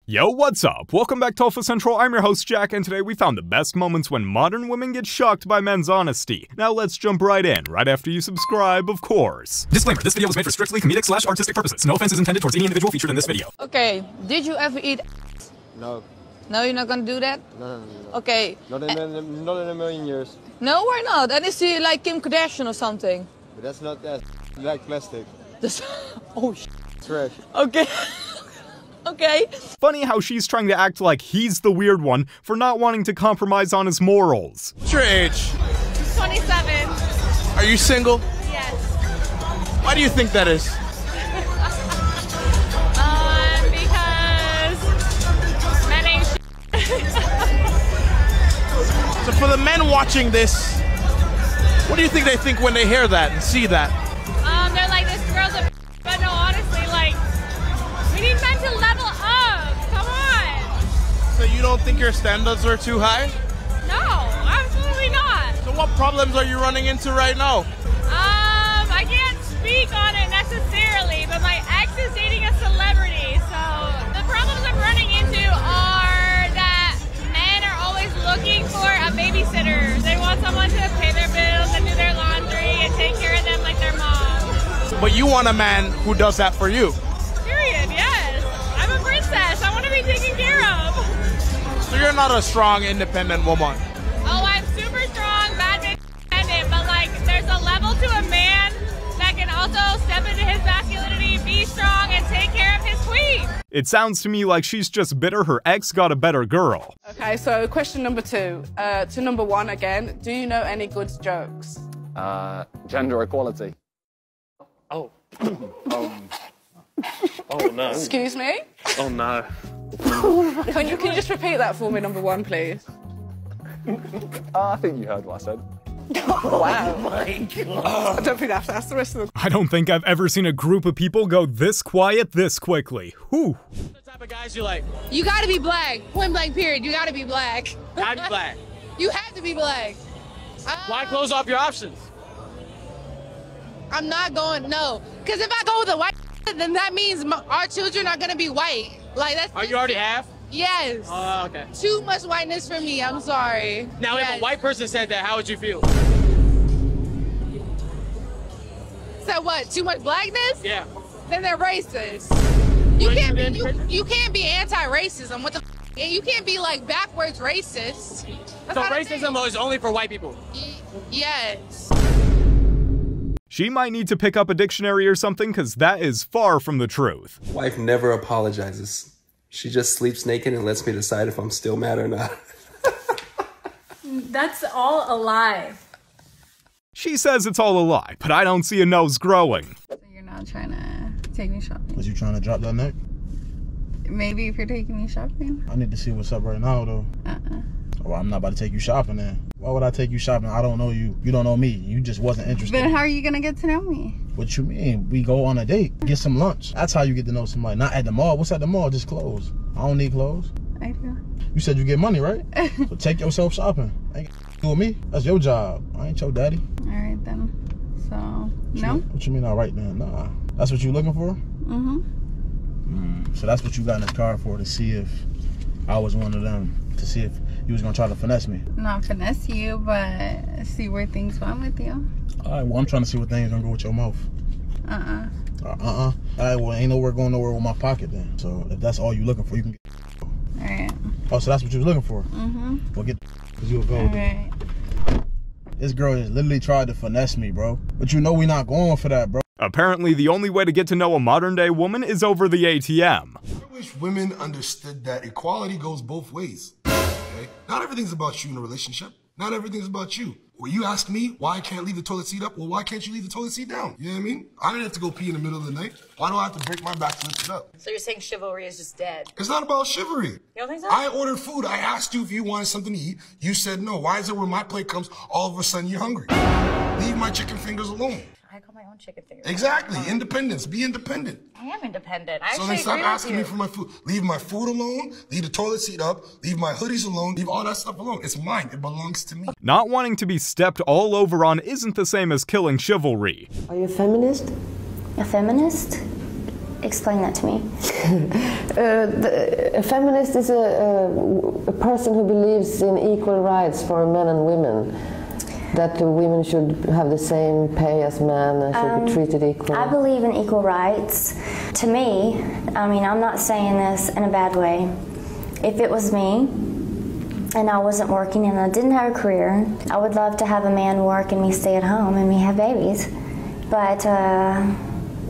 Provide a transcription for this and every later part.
Yo, what's up? Welcome back to Alpha Central. I'm your host, Jack, and today we found the best moments when modern women get shocked by men's honesty. Now let's jump right in, right after you subscribe, of course. Disclaimer, this video was made for strictly comedic/artistic purposes. No offense is intended towards any individual featured in this video. Okay, did you ever eat ass? No. No, you're not gonna do that? No. Okay. Not in a million years. No, why not? And is he like Kim Kardashian or something? But that's not that. Like plastic. Oh, shit. Trash. Okay. Okay. Funny how she's trying to act like he's the weird one for not wanting to compromise on his morals. What's your age? 27. Are you single? Yes. Why do you think that is? Because men ain't shit. So for the men watching this, what do you think they think when they hear that and see that? They're like, this girl's a but no, honestly, like, we need men to level up. Come on. So you don't think your standards are too high? No, absolutely not. So what problems are you running into right now? I can't speak on it necessarily, but my ex is dating a celebrity, so the problems I'm running into are that men are always looking for a babysitter. They want someone to pay their bills and do their laundry and take care of them like their mom. But you want a man who does that for you. Period, yes. I'm a princess. I want to be taken care of. So you're not a strong, independent woman. Oh, I'm super strong, bad bitch independent, but like there's a level to a man that can also step into his masculinity, be strong, and take care of his queen. It sounds to me like she's just bitter her ex got a better girl. Okay, so question number 2. To number 1 again, do you know any good jokes? Gender equality. Oh. Oh no. Excuse me? Oh no. Can you just repeat that for me, number 1, please? I think you heard what I said. Wow. Oh my god. I don't think I have to ask the rest of them. I don't think I've ever seen a group of people go this quiet this quickly. Whew. What type of guys you like? You gotta be black. Point blank period. You gotta be black. I'm black. You have to be black. Why close off your options? I'm not going, no. Because if I go with a white, then that means our children are gonna be white. Like that's. Oh, you already have? Yes. Oh, okay. Too much whiteness for me. I'm sorry. Now, yes. if a white person said that, how would you feel? Said what? Too much blackness? Yeah. Then they're racist. You can't be anti-racism. What the? And you can't be like backwards racist. That's So not a racism thing. is only for white people? Yes. She might need to pick up a dictionary or something, because that is far from the truth. Wife never apologizes. She just sleeps naked and lets me decide if I'm still mad or not. That's all a lie. She says it's all a lie, but I don't see a nose growing. So you're not trying to take me shopping? Was you trying to drop that neck? Maybe if you're taking me shopping. I need to see what's up right now, though. Well, I'm not about to take you shopping then. Why would I take you shopping? I don't know you. You don't know me. You just wasn't interested. But how are you gonna get to know me? What you mean? We go on a date, get some lunch. That's how you get to know somebody. Not at the mall. What's at the mall? Just clothes. I don't need clothes. I do. You said you get money, right? So take yourself shopping. Ain't got to do with me. That's your job. I ain't your daddy. All right then. So no. What you mean all right then? Nah. That's what you looking for? So that's what you got in the car for, to see if I was one of them. To see if you was gonna try to finesse me. Not finesse you, but see where things went with you. All right, well, I'm trying to see where things gonna go with your mouth. All right, well, ain't nowhere going nowhere with my pocket then. So if that's all you looking for, you can get. All right. Oh, so that's what you was looking for? Well, get because you a gold. All right. This girl has literally tried to finesse me, bro. But you know we not going for that, bro. Apparently, the only way to get to know a modern-day woman is over the ATM. I wish women understood that equality goes both ways. Okay? Not everything's about you in a relationship. Not everything's about you. When you ask me why I can't leave the toilet seat up, well, why can't you leave the toilet seat down? You know what I mean? I didn't have to go pee in the middle of the night. Why do I have to break my back to lift it up? So you're saying chivalry is just dead? It's not about chivalry. You don't think so? I ordered food. I asked you if you wanted something to eat. You said no. Why is it when my plate comes, all of a sudden you're hungry? Leave my chicken fingers alone. I call my own chicken fingers. Exactly. Independence. Be independent. I am independent. I So actually then stop agree with asking you. me for my food. Leave my food alone. Leave the toilet seat up. Leave my hoodies alone. Leave all that stuff alone. It's mine. It belongs to me. Not wanting to be stepped all over on isn't the same as killing chivalry. Are you a feminist? A feminist? Explain that to me. A feminist is a person who believes in equal rights for men and women. That women should have the same pay as men and should be treated equally. I believe in equal rights. To me, I mean, I'm not saying this in a bad way. If it was me, and I wasn't working and I didn't have a career, I would love to have a man work and me stay at home and me have babies. But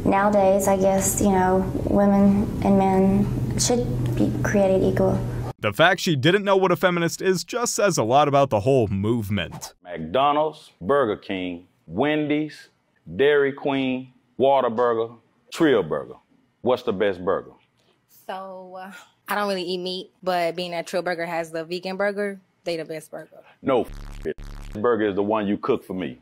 nowadays, I guess, you know, women and men should be created equal. The fact she didn't know what a feminist is just says a lot about the whole movement. McDonald's, Burger King, Wendy's, Dairy Queen, Whataburger, Trio Burger. What's the best burger? So, I don't really eat meat, but being that Trio Burger has the vegan burger, they the best burger. No, burger is the one you cook for me.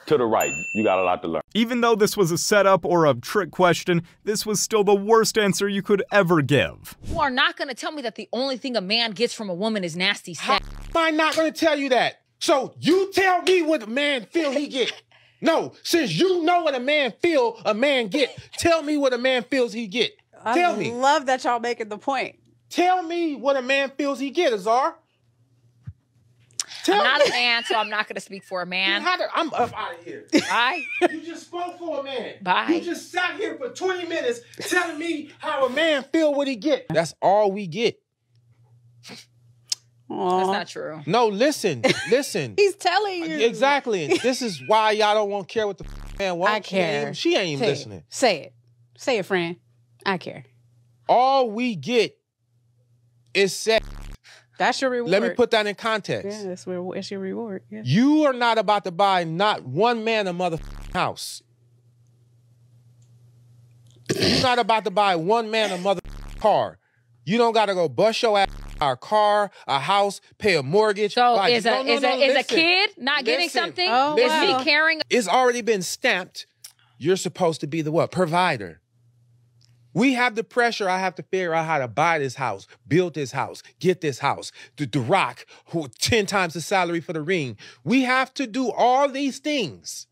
To the right, you got a lot to learn. Even though this was a setup or a trick question, this was still the worst answer you could ever give. You are not going to tell me that the only thing a man gets from a woman is nasty sex. How am I not going to tell you that? So you tell me what a man feel he get. No, since you know what a man feel a man get, tell me what a man feels he get. Tell me. I love that y'all making the point. Tell me what a man feels he get, Azar. I'm not a man, so I'm not going to speak for a man. I'm up out of here. Bye. You just spoke for a man. Bye. You just sat here for 20 minutes telling me how a man feel what he get. That's all we get. Aww. That's not true. No, listen. He's telling you. Exactly. And this is why y'all don't want to care what the man wants. I care. She ain't even listening. Say it. Say it, friend. I care. All we get is sex. That's your reward. Let me put that in context. Yeah, that's your reward. Yeah. You are not about to buy not one man a motherfucking house. You're not about to buy one man a motherfucking car. You don't got to go bust your ass a car, a house, pay a mortgage. So like, is a kid not getting something? Oh, is wow. he carrying? It's already been stamped. You're supposed to be the what? Provider. We have the pressure. I have to figure out how to buy this house, build this house, get this house. The Rock, 10 times the salary for the ring. We have to do all these things.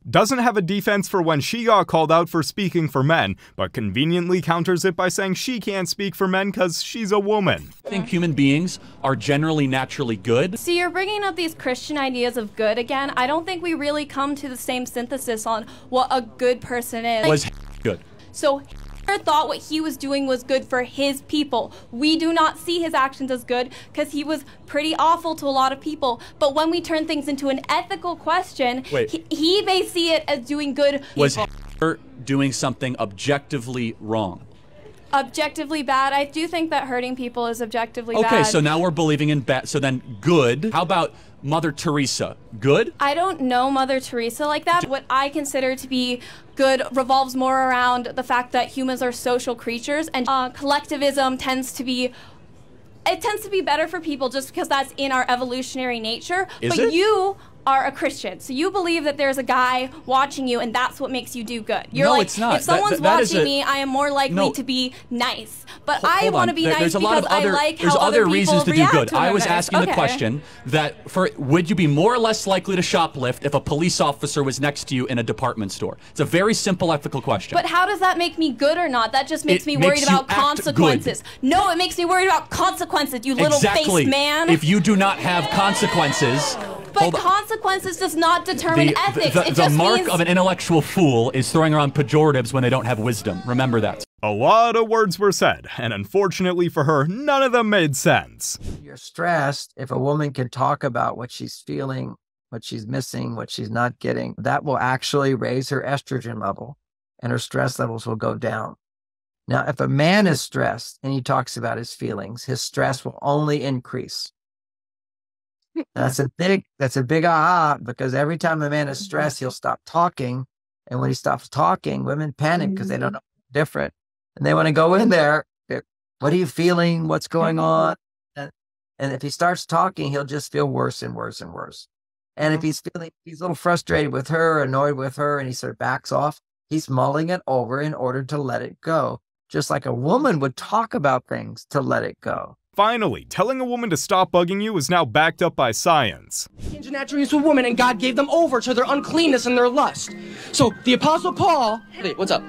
Doesn't have a defense for when she got called out for speaking for men, but conveniently counters it by saying she can't speak for men because she's a woman. I think human beings are generally naturally good. See, you're bringing up these Christian ideas of good again. I don't think we really come to the same synthesis on what a good person is. Was good. So Hitler thought what he was doing was good for his people. We do not see his actions as good because he was pretty awful to a lot of people. But when we turn things into an ethical question, he may see it as doing good. Was Hitler doing something objectively wrong? Objectively bad? I do think that hurting people is objectively bad. Okay, so now we're believing in bad. So then good. How about Mother Teresa? Good? I don't know Mother Teresa like that. What I consider to be good revolves more around the fact that humans are social creatures, and collectivism tends to be better for people just because that's in our evolutionary nature. Is it? You are a Christian, so you believe that there's a guy watching you and that's what makes you do good. You're no, like, it's not. If someone's watching me, I am more likely to be nice. But I want to be nice because I like how other reasons to do good. To I was others. asking the question that would you be more or less likely to shoplift if a police officer was next to you in a department store? It's a very simple ethical question. But how does that make me good or not? That just makes me worried about consequences. No, it makes me worried about consequences, you little faced man. If you do not have consequences. But consequences does not determine ethics. The mark of an intellectual fool is throwing around pejoratives when they don't have wisdom. Remember that. A lot of words were said, and unfortunately for her, none of them made sense. You're stressed. If a woman can talk about what she's feeling, what she's missing, what she's not getting, that will actually raise her estrogen level, and her stress levels will go down. Now, if a man is stressed and he talks about his feelings, his stress will only increase. That's a big aha, because every time a man is stressed, he'll stop talking. And when he stops talking, women panic because they don't know different. And they want to go in there. What are you feeling? What's going on? And if he starts talking, he'll just feel worse and worse and worse. And if he's a little frustrated with her, annoyed with her, and he sort of backs off, he's mulling it over in order to let it go. Just like a woman would talk about things to let it go. Finally, telling a woman to stop bugging you is now backed up by science. Engine attributes with women, and God gave them over to their uncleanness and their lust. So the Apostle Paul... Hey, what's up?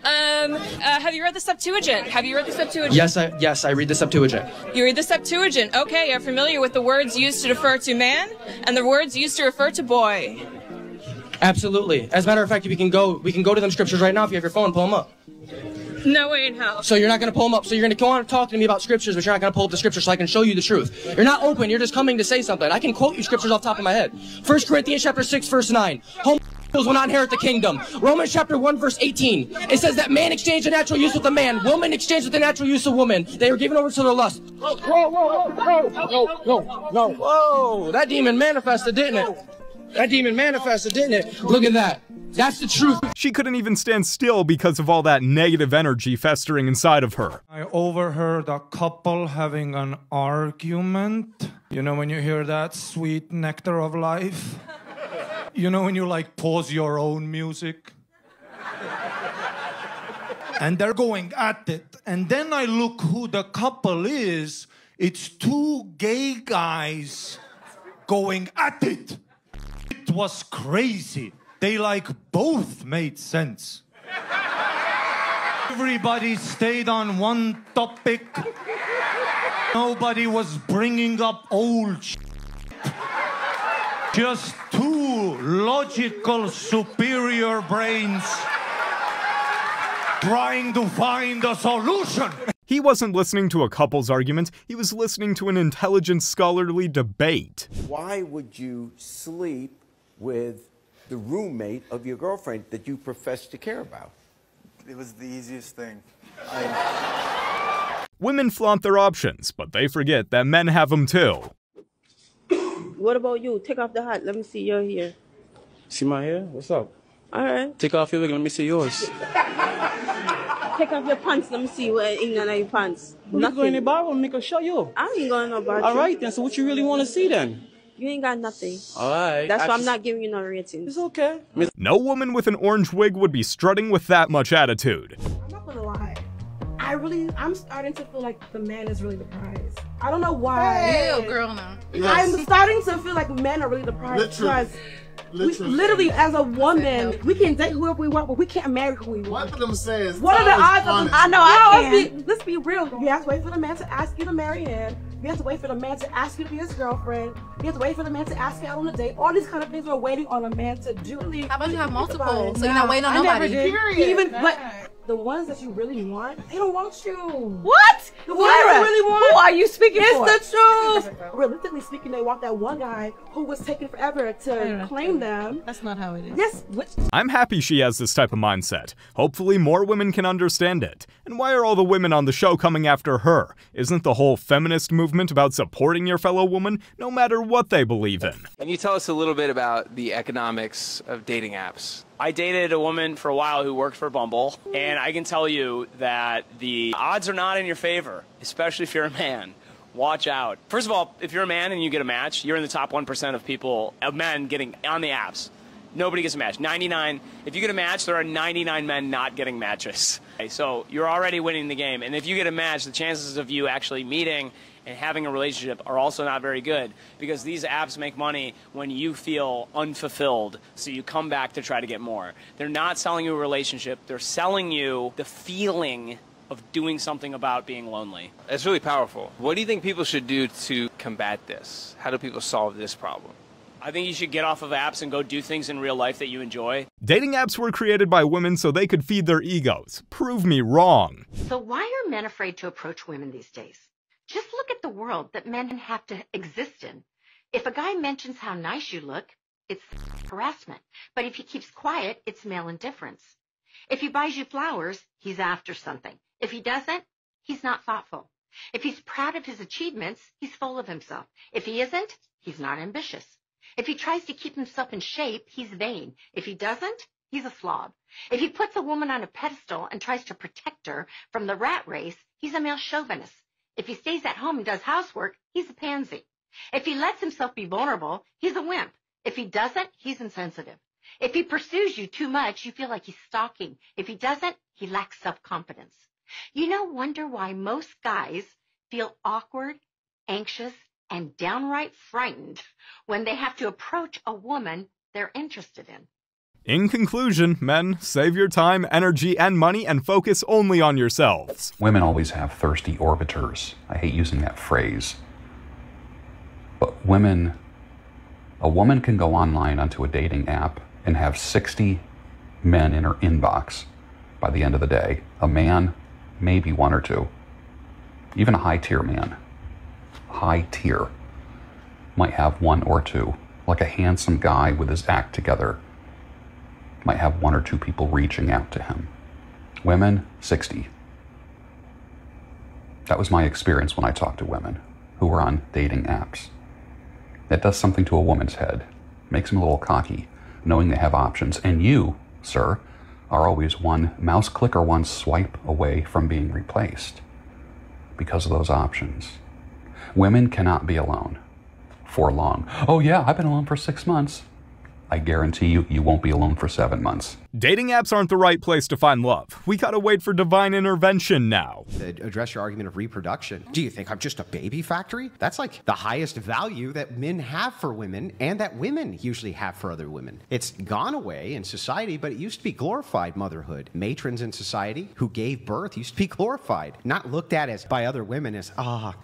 Have you read the Septuagint? Have you read the Septuagint? Yes, I read the Septuagint. You read the Septuagint. Okay, you're familiar with the words used to refer to man and the words used to refer to boy. Absolutely. As a matter of fact, we can go to them scriptures right now. If you have your phone, pull them up. No way in hell. So you're not going to pull them up. So you're going to go on and talk to me about scriptures, but you're not going to pull up the scriptures so I can show you the truth. You're not open. You're just coming to say something. I can quote you scriptures off the top of my head. 1 Corinthians chapter 6, verse 9. Homosexuals will not inherit the kingdom. Romans chapter 1, verse 18. It says that man exchanged the natural use with a man. Woman exchanged with the natural use of woman. They were given over to their lust. Whoa, that demon manifested, didn't it? That demon manifested, didn't it? Look at that. That's the truth. She couldn't even stand still because of all that negative energy festering inside of her. I overheard a couple having an argument. You know when you hear that sweet nectar of life? You know when you like pause your own music? And they're going at it. And then I look who the couple is. It's two gay guys going at it. It was crazy. They like both made sense. Everybody stayed on one topic. Nobody was bringing up old shit. Just two logical, superior brains trying to find a solution. He wasn't listening to a couple's argument, he was listening to an intelligent, scholarly debate. Why would you sleep with the roommate of your girlfriend that you profess to care about? It was the easiest thing. Women flaunt their options, but they forget that men have them too. What about you? Take off the hat. Let me see your hair. See my hair? What's up? All right. Take off your wig. Let me see yours. Take off your pants. Let me see what in your pants. Nothing. Go in the bar and make a show you. I ain't going no bar. All right then. So what you really want to see then? You ain't got nothing. All right. That's why I'm not giving you no rating. It's okay. No woman with an orange wig would be strutting with that much attitude. I'm not gonna lie. I'm starting to feel like the man is really the prize. I don't know why. Hey. Ew, girl, no. Yes. I'm starting to feel like men are really the prize. Literally, as a woman, we can date whoever we want, but we can't marry who we want. One of them says, what are the odds of I know I can. Let's be real. You have to wait for the man to ask you to marry him. You have to wait for the man to ask you to be his girlfriend. You have to wait for the man to ask you out on a date. All these kind of things we're waiting on a man to do. How about you have multiple? So you're not waiting on nobody. But the ones that you really want, they don't want you. What? The ones you really want. Who are you speaking for? It's the truth. Realistically speaking, they want that one guy who was taking forever to claim them. That's not how it is. Yes. I'm happy she has this type of mindset. Hopefully more women can understand it. And why are all the women on the show coming after her? Isn't the whole feminist movement about supporting your fellow woman, no matter what they believe in? Can you tell us a little bit about the economics of dating apps? I dated a woman for a while who worked for Bumble, and I can tell you that the odds are not in your favor, especially if you're a man. Watch out. First of all, if you're a man and you get a match, you're in the top 1% of men getting on the apps. Nobody gets a match. 99. If you get a match, there are 99 men not getting matches. Okay, so you're already winning the game. And if you get a match, the chances of you actually meeting and having a relationship are also not very good, because these apps make money when you feel unfulfilled, so you come back to try to get more. They're not selling you a relationship. They're selling you the feeling of doing something about being lonely. It's really powerful. What do you think people should do to combat this? How do people solve this problem? I think you should get off of apps and go do things in real life that you enjoy. Dating apps were created by women so they could feed their egos. Prove me wrong. So why are men afraid to approach women these days? Just look at the world that men have to exist in. If a guy mentions how nice you look, it's harassment. But if he keeps quiet, it's male indifference. If he buys you flowers, he's after something. If he doesn't, he's not thoughtful. If he's proud of his achievements, he's full of himself. If he isn't, he's not ambitious. If he tries to keep himself in shape, he's vain. If he doesn't, he's a slob. If he puts a woman on a pedestal and tries to protect her from the rat race, he's a male chauvinist. If he stays at home and does housework, he's a pansy. If he lets himself be vulnerable, he's a wimp. If he doesn't, he's insensitive. If he pursues you too much, you feel like he's stalking. If he doesn't, he lacks self-confidence. Wonder why most guys feel awkward, anxious, and downright frightened when they have to approach a woman they're interested in. In conclusion, men, save your time, energy, and money and focus only on yourselves. Women always have thirsty orbiters. I hate using that phrase. But a woman can go online onto a dating app and have 60 men in her inbox by the end of the day. A man, maybe one or two. Even a high-tier man, high-tier, might have one or two. Like a handsome guy with his act together might have one or two people reaching out to him. Women, 60. That was my experience when I talked to women who were on dating apps. That does something to a woman's head. Makes them a little cocky, knowing they have options. And you, sir, are always one mouse click or one swipe away from being replaced because of those options. Women cannot be alone for long. Oh yeah, I've been alone for 6 months. I guarantee you, you won't be alone for 7 months. Dating apps aren't the right place to find love. We gotta wait for divine intervention now. Address your argument of reproduction. Do you think I'm just a baby factory? That's like the highest value that men have for women and that women usually have for other women. It's gone away in society, but it used to be glorified motherhood. Matrons in society who gave birth used to be glorified, not looked at as by other women as,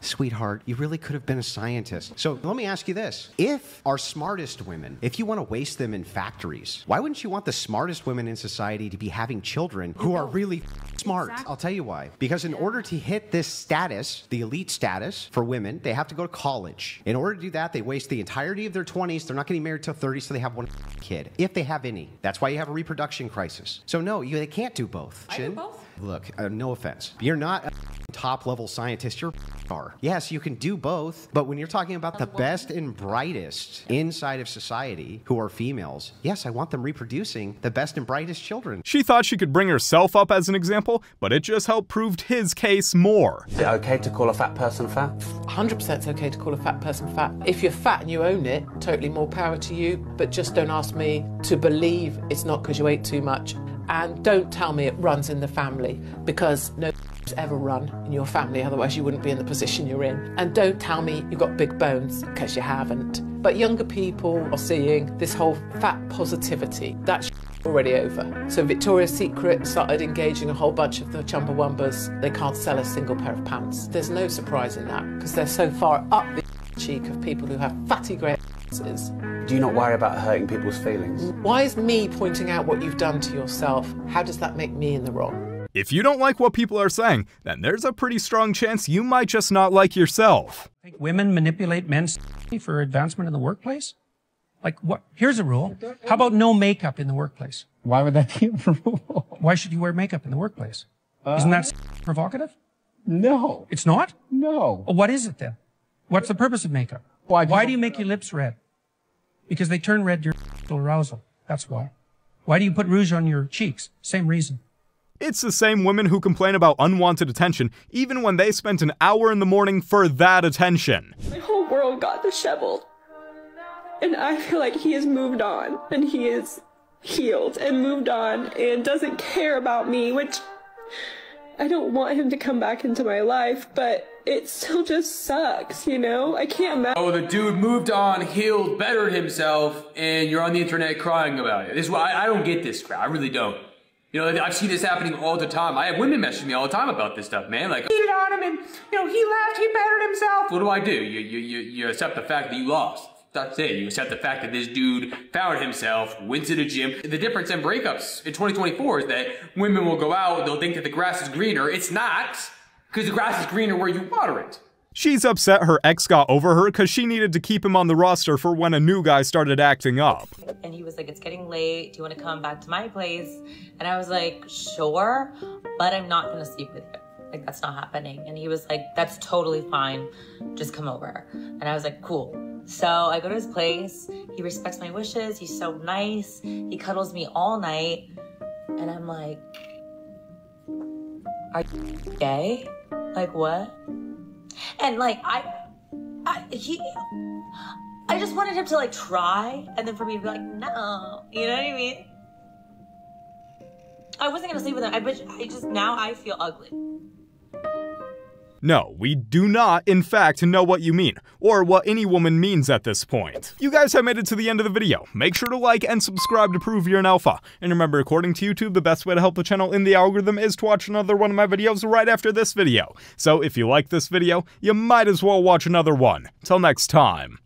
sweetheart, you really could have been a scientist. So let me ask you this. If our smartest women, if you want to waste them in factories, why wouldn't you want the smartest women in society to be having children who are really smart? Exactly. I'll tell you why. Because in order to hit this status, the elite status for women, they have to go to college. In order to do that, they waste the entirety of their 20s. They're not getting married till 30, so they have one kid, if they have any. That's why you have a reproduction crisis. So no, they can't do both. I do both? Look, no offense. You're not a top-level scientist. You're are. Yes, you can do both, but when you're talking about the best and brightest inside of society who are females, yes, I want them reproducing the best and brightest children. She thought she could bring herself up as an example, but it just helped prove his case more. Is it okay to call a fat person fat? 100% it's okay to call a fat person fat. If you're fat and you own it, totally more power to you, but just don't ask me to believe it's not because you ate too much. And don't tell me it runs in the family, because no ever run in your family, otherwise you wouldn't be in the position you're in. And don't tell me you've got big bones, because you haven't. But younger people are seeing this whole fat positivity. That's already over. So Victoria's Secret started engaging a whole bunch of the Chumbawambas. They can't sell a single pair of pants. There's no surprise in that, because they're so far up the cheek of people who have fatty grey asses. Do you not worry about hurting people's feelings? Why is me pointing out what you've done to yourself? How does that make me in the wrong? If you don't like what people are saying, then there's a pretty strong chance you might just not like yourself. Think women manipulate men's for advancement in the workplace? Like what? Here's a rule. How about no makeup in the workplace? Why would that be a rule? Why should you wear makeup in the workplace? Isn't that provocative? No. It's not? No. Well, what is it then? What's the purpose of makeup? Why do you make your lips red? Because they turn red during arousal. That's why. Why do you put rouge on your cheeks? Same reason. It's the same women who complain about unwanted attention, even when they spent an hour in the morning for that attention. My whole world got disheveled. And I feel like he has moved on, and he is healed and moved on and doesn't care about me, which I don't want him to come back into my life, but it still just sucks, you know? I can't imagine. Oh, the dude moved on, healed, bettered himself, and you're on the internet crying about it. This is why I don't get this crap. I really don't. You know, I see this happening all the time. I have women messaging me all the time about this stuff, man. Like, cheated on him, and you know, he left, he bettered himself. What do? You accept the fact that you lost. That's it. You accept the fact that this dude found himself, went to the gym. The difference in breakups in 2024 is that women will go out, they'll think that the grass is greener. It's not, because the grass is greener where you water it. She's upset her ex got over her because she needed to keep him on the roster for when a new guy started acting up. And he was like, it's getting late. Do you want to come back to my place? And I was like, sure, but I'm not going to sleep with you. Like, that's not happening. And he was like, that's totally fine. Just come over. And I was like, cool. So I go to his place. He respects my wishes. He's so nice. He cuddles me all night. And I'm like, are you gay? Like, what? And like, I just wanted him to like try, and then for me to be like, no, you know what I mean? I wasn't gonna sleep with him. Now I feel ugly. No, we do not, in fact, know what you mean, or what any woman means at this point. You guys have made it to the end of the video. Make sure to like and subscribe to prove you're an alpha. And remember, according to YouTube, the best way to help the channel in the algorithm is to watch another one of my videos right after this video. So if you like this video, you might as well watch another one. Till next time.